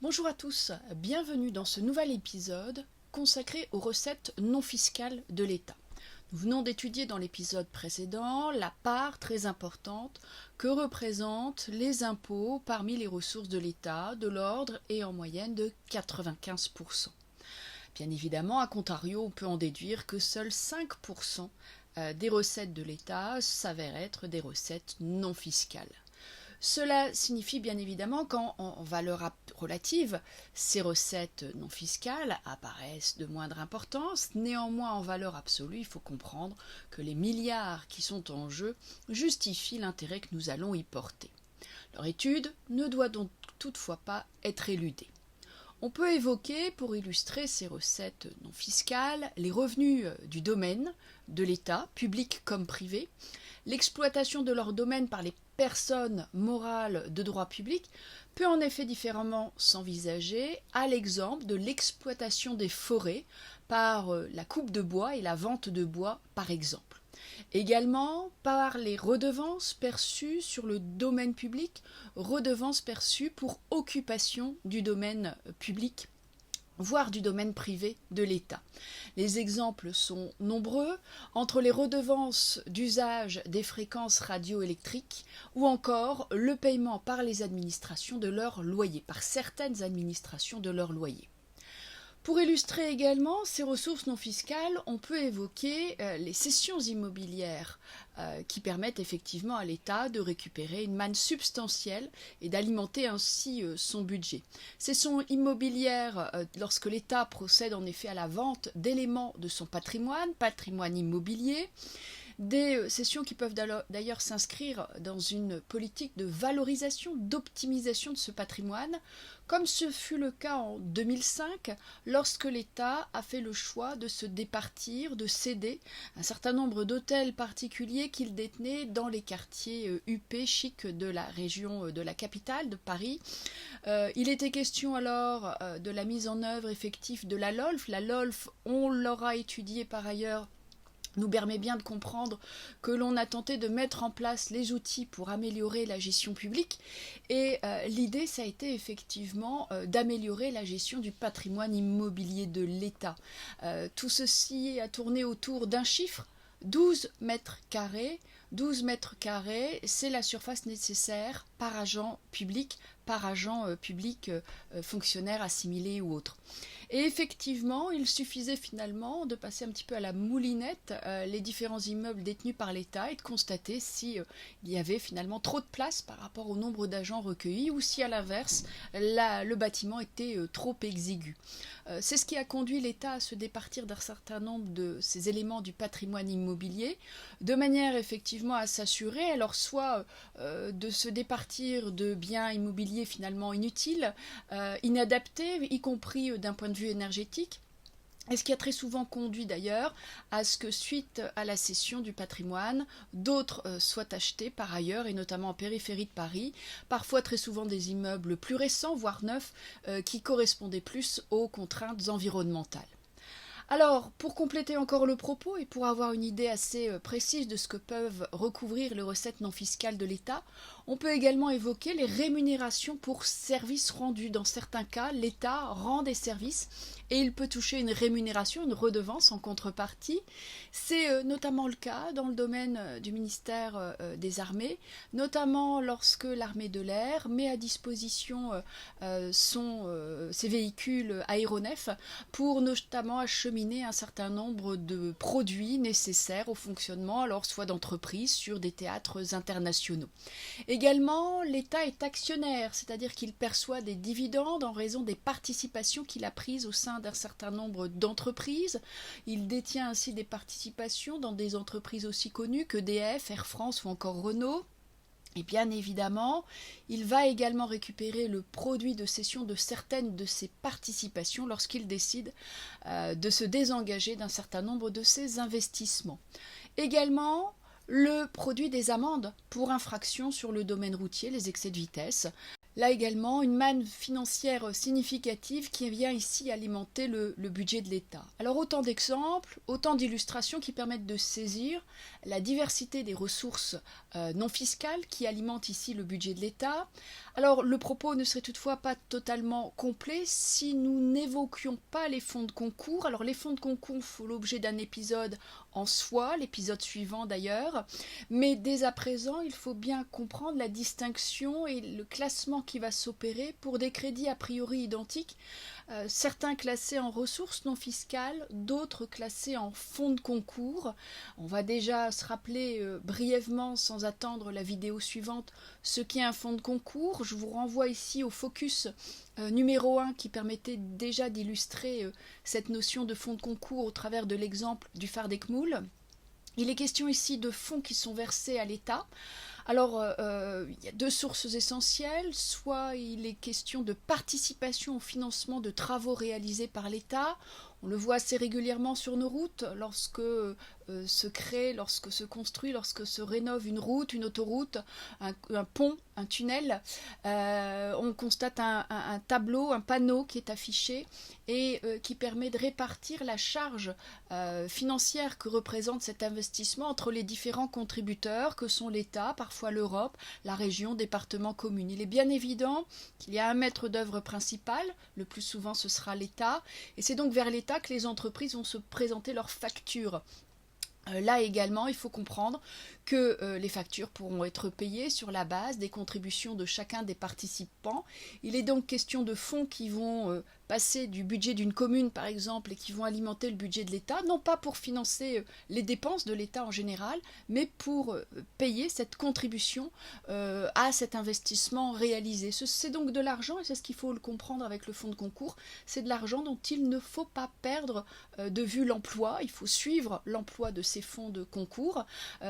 Bonjour à tous, bienvenue dans ce nouvel épisode consacré aux recettes non fiscales de l'État. Nous venons d'étudier dans l'épisode précédent la part très importante que représentent les impôts parmi les ressources de l'État, de l'ordre et en moyenne de 95%. Bien évidemment, à contrario, on peut en déduire que seuls 5% des recettes de l'État s'avèrent être des recettes non fiscales. Cela signifie bien évidemment qu'en valeur relative, ces recettes non fiscales apparaissent de moindre importance. Néanmoins, en valeur absolue, il faut comprendre que les milliards qui sont en jeu justifient l'intérêt que nous allons y porter. Leur étude ne doit donc toutefois pas être éludée. On peut évoquer, pour illustrer ces recettes non fiscales, les revenus du domaine de l'État, public comme privé, l'exploitation de leur domaine par les personnes morales de droit public peut en effet différemment s'envisager à l'exemple de l'exploitation des forêts par la coupe de bois et la vente de bois par exemple. Également par les redevances perçues sur le domaine public, redevances perçues pour occupation du domaine public, voire du domaine privé de l'État. Les exemples sont nombreux, entre les redevances d'usage des fréquences radioélectriques ou encore le paiement par les administrations de leur loyer, par certaines administrations de leur loyer. Pour illustrer également ces ressources non fiscales, on peut évoquer les cessions immobilières qui permettent effectivement à l'État de récupérer une manne substantielle et d'alimenter ainsi son budget. Cessions immobilières lorsque l'État procède en effet à la vente d'éléments de son patrimoine immobilier, des cessions qui peuvent d'ailleurs s'inscrire dans une politique de valorisation, d'optimisation de ce patrimoine, comme ce fut le cas en 2005, lorsque l'État a fait le choix de se départir, de céder un certain nombre d'hôtels particuliers qu'il détenait dans les quartiers huppés, chics de la région de la capitale, de Paris. Il était question alors de la mise en œuvre effective de la LOLF. La LOLF, on l'aura étudiée par ailleurs, nous permet bien de comprendre que l'on a tenté de mettre en place les outils pour améliorer la gestion publique et l'idée ça a été effectivement d'améliorer la gestion du patrimoine immobilier de l'État. Tout ceci a tourné autour d'un chiffre, 12 mètres carrés. 12 mètres carrés, c'est la surface nécessaire par agent public, fonctionnaire assimilé ou autre. Et effectivement, il suffisait finalement de passer un petit peu à la moulinette les différents immeubles détenus par l'État et de constater si il y avait finalement trop de place par rapport au nombre d'agents recueillis ou si à l'inverse, le bâtiment était trop exigu. C'est ce qui a conduit l'État à se départir d'un certain nombre de ces éléments du patrimoine immobilier, de manière effectivement à s'assurer, alors soit de se départir de biens immobiliers finalement inutiles, inadaptés, y compris d'un point de vue énergétique, et ce qui a très souvent conduit d'ailleurs à ce que, suite à la cession du patrimoine, d'autres soient achetés par ailleurs, et notamment en périphérie de Paris, parfois très souvent des immeubles plus récents, voire neufs, qui correspondaient plus aux contraintes environnementales. Alors, pour compléter encore le propos et pour avoir une idée assez précise de ce que peuvent recouvrir les recettes non fiscales de l'État, on peut également évoquer les rémunérations pour services rendus. Dans certains cas, l'État rend des services et il peut toucher une rémunération, une redevance en contrepartie. C'est notamment le cas dans le domaine du ministère des Armées, notamment lorsque l'armée de l'air met à disposition ses véhicules aéronefs pour notamment acheminer un certain nombre de produits nécessaires au fonctionnement, alors soit d'entreprises sur des théâtres internationaux. Également, l'État est actionnaire, c'est-à-dire qu'il perçoit des dividendes en raison des participations qu'il a prises au sein d'un certain nombre d'entreprises. Il détient ainsi des participations dans des entreprises aussi connues que EDF, Air France ou encore Renault. Et bien évidemment, il va également récupérer le produit de cession de certaines de ses participations lorsqu'il décide de se désengager d'un certain nombre de ses investissements. Également, le produit des amendes pour infraction sur le domaine routier, les excès de vitesse. Là également, une manne financière significative qui vient ici alimenter le budget de l'État. Alors autant d'exemples, autant d'illustrations qui permettent de saisir la diversité des ressources non fiscales qui alimentent ici le budget de l'État. Alors le propos ne serait toutefois pas totalement complet si nous n'évoquions pas les fonds de concours. Alors les fonds de concours font l'objet d'un épisode en soi, l'épisode suivant d'ailleurs, mais dès à présent il faut bien comprendre la distinction et le classement qui va s'opérer pour des crédits a priori identiques, certains classés en ressources non fiscales, d'autres classés en fonds de concours. On va déjà se rappeler brièvement, sans attendre la vidéo suivante, ce qu'est un fonds de concours. Je vous renvoie ici au focus numéro 1 qui permettait déjà d'illustrer cette notion de fonds de concours au travers de l'exemple du Fardekmoul. Il est question ici de fonds qui sont versés à l'État. Alors, il y a deux sources essentielles. Soit il est question de participation au financement de travaux réalisés par l'État. On le voit assez régulièrement sur nos routes, lorsque se crée, lorsque se construit, lorsque se rénove une route, une autoroute, un pont, un tunnel. On constate un tableau, un panneau qui est affiché et qui permet de répartir la charge financière que représente cet investissement entre les différents contributeurs que sont l'État, parfois l'Europe, la région, département, commune. Il est bien évident qu'il y a un maître d'œuvre principal, le plus souvent ce sera l'État, et c'est donc vers l'État que les entreprises vont se présenter leurs factures. Là également, il faut comprendre que les factures pourront être payées sur la base des contributions de chacun des participants. Il est donc question de fonds qui vont passer du budget d'une commune, par exemple, et qui vont alimenter le budget de l'État, non pas pour financer les dépenses de l'État en général, mais pour payer cette contribution à cet investissement réalisé. C'est donc de l'argent, et c'est ce qu'il faut le comprendre avec le fonds de concours, c'est de l'argent dont il ne faut pas perdre de vue l'emploi. Il faut suivre l'emploi de ces fonds de concours.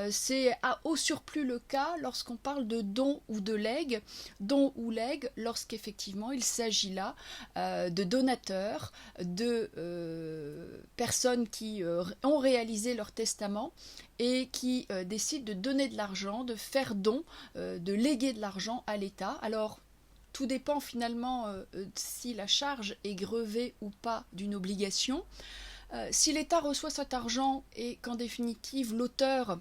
C'est au surplus le cas lorsqu'on parle de dons ou de legs. Dons ou legs lorsqu'effectivement il s'agit là de donateurs, de personnes qui ont réalisé leur testament et qui décident de donner de l'argent, de faire don, de léguer de l'argent à l'État. Alors, tout dépend finalement si la charge est grevée ou pas d'une obligation. Si l'État reçoit cet argent et qu'en définitive l'auteur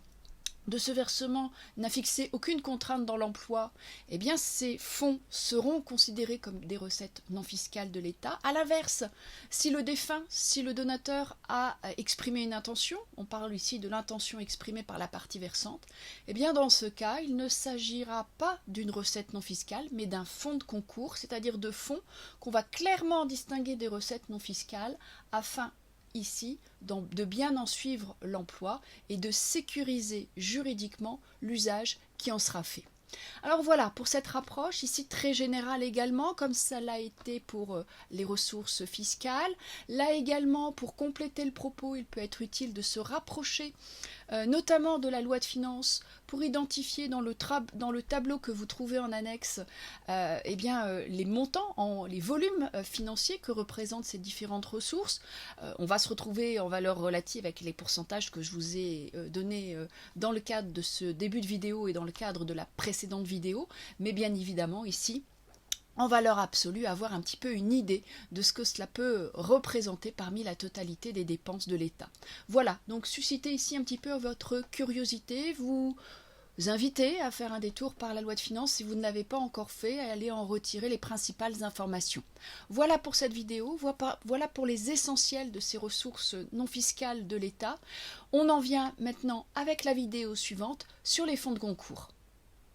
de ce versement n'a fixé aucune contrainte dans l'emploi, eh bien ces fonds seront considérés comme des recettes non fiscales de l'État. À l'inverse, si le défunt, si le donateur a exprimé une intention, on parle ici de l'intention exprimée par la partie versante, eh bien dans ce cas, il ne s'agira pas d'une recette non fiscale, mais d'un fonds de concours, c'est-à-dire de fonds qu'on va clairement distinguer des recettes non fiscales afin ici de bien en suivre l'emploi et de sécuriser juridiquement l'usage qui en sera fait. Alors voilà, pour cette approche, ici très générale également, comme ça l'a été pour les ressources fiscales. Là également, pour compléter le propos, il peut être utile de se rapprocher notamment de la loi de finances pour identifier dans le tableau que vous trouvez en annexe les montants, les volumes financiers que représentent ces différentes ressources. On va se retrouver en valeur relative avec les pourcentages que je vous ai donnés dans le cadre de ce début de vidéo et dans le cadre de la précédente vidéo, mais bien évidemment ici, en valeur absolue, avoir un petit peu une idée de ce que cela peut représenter parmi la totalité des dépenses de l'État. Voilà, donc suscitez ici un petit peu votre curiosité, vous invitez à faire un détour par la loi de finances si vous ne l'avez pas encore fait, à aller en retirer les principales informations. Voilà pour cette vidéo, voilà pour les essentiels de ces ressources non fiscales de l'État. On en vient maintenant avec la vidéo suivante sur les fonds de concours.